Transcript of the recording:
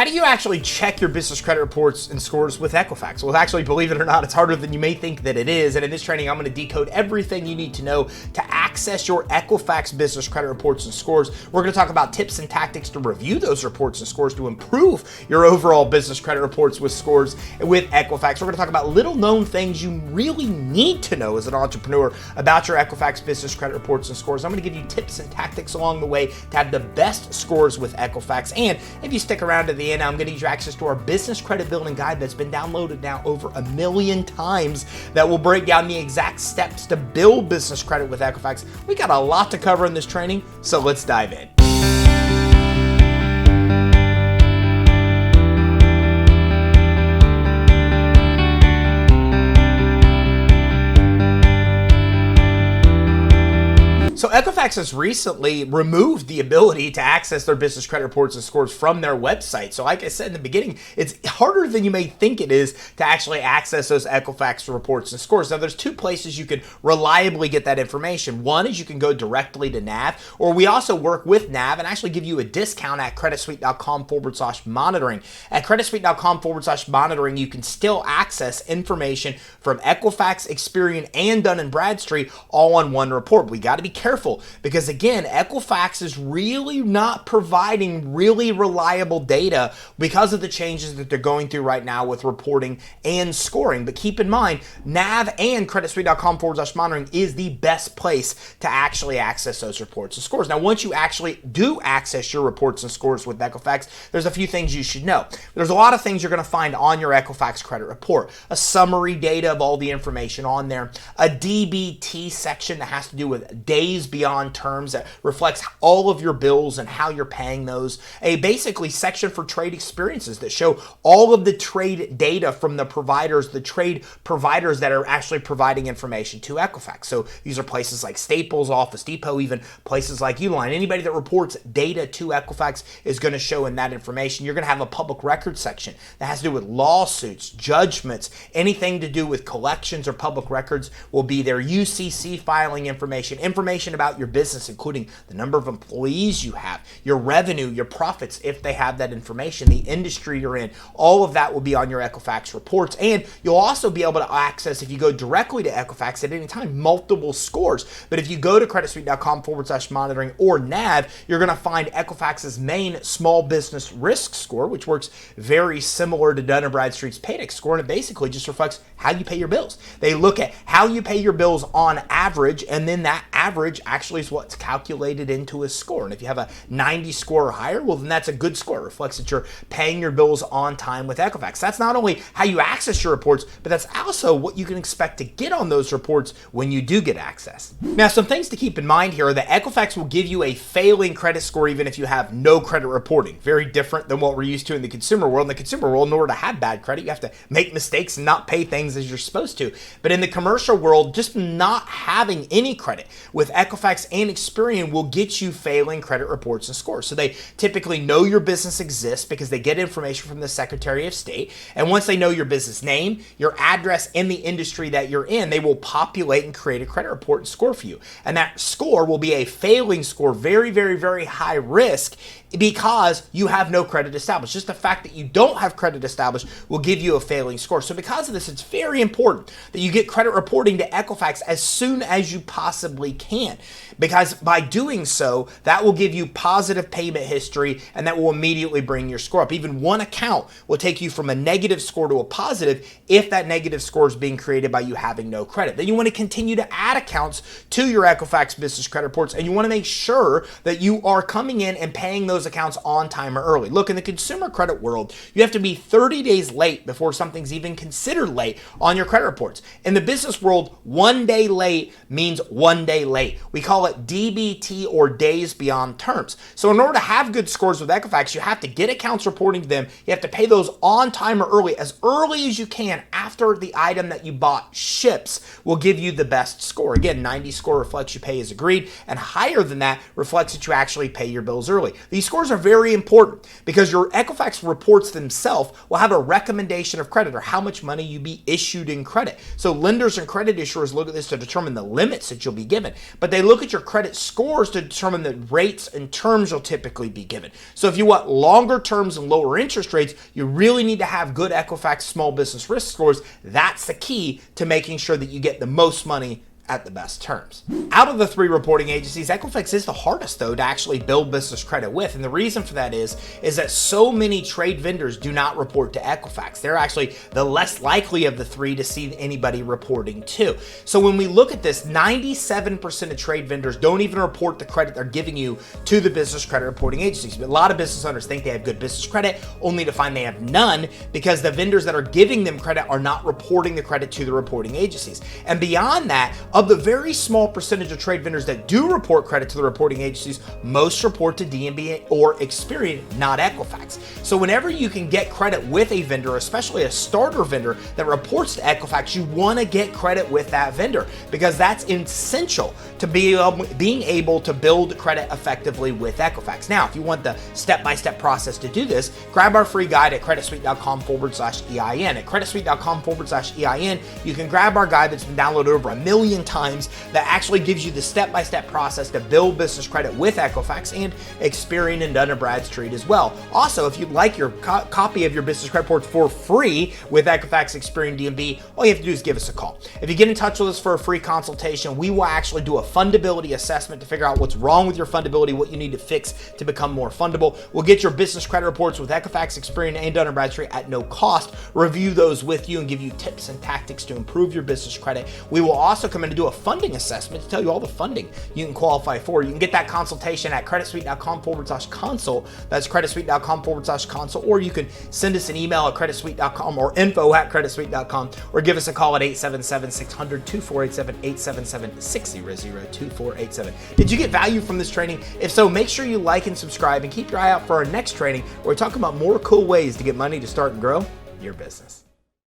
How do you actually check your business credit reports and scores with Equifax? Well, actually, believe it or not, it's harder than you may think that it is. And in this training, I'm going to decode everything you need to know to access your Equifax business credit reports and scores. We're going to talk about tips and tactics to review those reports and scores to improve your overall business credit reports with scores with Equifax. We're going to talk about little known things you really need to know as an entrepreneur about your Equifax business credit reports and scores. I'm going to give you tips and tactics along the way to have the best scores with Equifax. And if you stick around to the end, I'm going to give you access to our business credit building guide that's been downloaded now over 1 million times that will break down the exact steps to build business credit with Equifax. We got a lot to cover in this training, so let's dive in. So Equifax has recently removed the ability to access their business credit reports and scores from their website. So like I said in the beginning, it's harder than you may think it is to actually access those Equifax reports and scores. Now there's two places you can reliably get that information. One is you can go directly to NAV, or we also work with NAV and actually give you a discount at creditsuite.com/monitoring. At creditsuite.com/monitoring, you can still access information from Equifax, Experian, and Dun & Bradstreet all on one report. We got to be careful because again, Equifax is really not providing really reliable data because of the changes that they're going through right now with reporting and scoring. But keep in mind, NAV and creditsuite.com/monitoring is the best place to actually access those reports and scores. Now, once you actually do access your reports and scores with Equifax, there's a few things you should know. There's a lot of things you're going to find on your Equifax credit report. A summary data of all the information on there, a DBT section that has to do with days beyond terms that reflects all of your bills and how you're paying those, a basically section for trade experiences that show all of the trade data from the providers, the trade providers that are actually providing information to Equifax. So these are places like Staples, Office Depot, even places like Uline. Anybody that reports data to Equifax is going to show in that information. You're going to have a public record section that has to do with lawsuits, judgments, anything to do with collections or public records will be there. UCC filing information about your business, including the number of employees you have, your revenue, your profits, if they have that information, the industry you're in, all of that will be on your Equifax reports. And you'll also be able to access, if you go directly to Equifax at any time, multiple scores. But if you go to creditsuite.com/monitoring or NAV, you're going to find Equifax's main small business risk score, which works very similar to Dun & Bradstreet's Paydex score, and it basically just reflects how you pay your bills. They look at how you pay your bills on average, and then that average actually is what's calculated into a score. And if you have a 90 score or higher, well, then that's a good score. It reflects that you're paying your bills on time with Equifax. That's not only how you access your reports, but that's also what you can expect to get on those reports when you do get access. Now, some things to keep in mind here are that Equifax will give you a failing credit score even if you have no credit reporting. Very different than what we're used to in the consumer world. In the consumer world, in order to have bad credit, you have to make mistakes and not pay things as you're supposed to. But in the commercial world, just not having any credit with Equifax and Experian will get you failing credit reports and scores. So they typically know your business exists because they get information from the Secretary of State. And once they know your business name, your address, and the industry that you're in, they will populate and create a credit report and score for you. And that score will be a failing score, very, very, very high risk because you have no credit established. Just the fact that you don't have credit established will give you a failing score. So because of this, it's very important that you get credit reporting to Equifax as soon as you possibly can, because by doing so, that will give you positive payment history and that will immediately bring your score up. Even one account will take you from a negative score to a positive if that negative score is being created by you having no credit. Then you want to continue to add accounts to your Equifax business credit reports, and you want to make sure that you are coming in and paying those accounts on time or early. Look, in the consumer credit world, you have to be 30 days late before something's even considered late on your credit reports. In the business world, 1 day late means 1 day late. We call it DBT, or days beyond terms. So in order to have good scores with Equifax, you have to get accounts reporting to them. You have to pay those on time or early as you can after the item that you bought ships will give you the best score. Again, 90 score reflects you pay as agreed, and higher than that reflects that you actually pay your bills early. These scores are very important because your Equifax reports themselves will have a recommendation of credit, or how much money you be issued in credit. So lenders and credit issuers look at this to determine the limits that you'll be given, but they look at your your credit scores to determine the rates and terms you'll typically be given. So if you want longer terms and lower interest rates, you really need to have good Equifax small business risk scores. That's the key to making sure that you get the most money at the best terms. Out of the 3 reporting agencies, Equifax is the hardest though to actually build business credit with. And the reason for that is that so many trade vendors do not report to Equifax. They're actually the less likely of the 3 to see anybody reporting to. So when we look at this, 97% of trade vendors don't even report the credit they're giving you to the business credit reporting agencies. But a lot of business owners think they have good business credit, only to find they have none because the vendors that are giving them credit are not reporting the credit to the reporting agencies. And beyond that, of the very small percentage of trade vendors that do report credit to the reporting agencies, most report to D&B or Experian, not Equifax. So whenever you can get credit with a vendor, especially a starter vendor that reports to Equifax, you want to get credit with that vendor because that's essential to being able to build credit effectively with Equifax. Now, if you want the step-by-step process to do this, grab our free guide at creditsuite.com/EIN. At creditsuite.com/EIN, you can grab our guide that's been downloaded over 1 million times that actually gives you the step-by-step process to build business credit with Equifax and Experian and Dun & Bradstreet as well. Also, if you'd like your copy of your business credit reports for free with Equifax, Experian, D&B, all you have to do is give us a call. If you get in touch with us for a free consultation, we will actually do a fundability assessment to figure out what's wrong with your fundability, what you need to fix to become more fundable. We'll get your business credit reports with Equifax, Experian, and Dun & Bradstreet at no cost, review those with you, and give you tips and tactics to improve your business credit. We will also come in to do a funding assessment to tell you all the funding you can qualify for. You can get that consultation at creditsuite.com/consult. That's creditsuite.com/consult, or you can send us an email at creditsuite.com or info@creditsuite.com, or give us a call at 877-600-2487, 877-600-2487. Did you get value from this training? If so, make sure you like and subscribe and keep your eye out for our next training where we talk about more cool ways to get money to start and grow your business.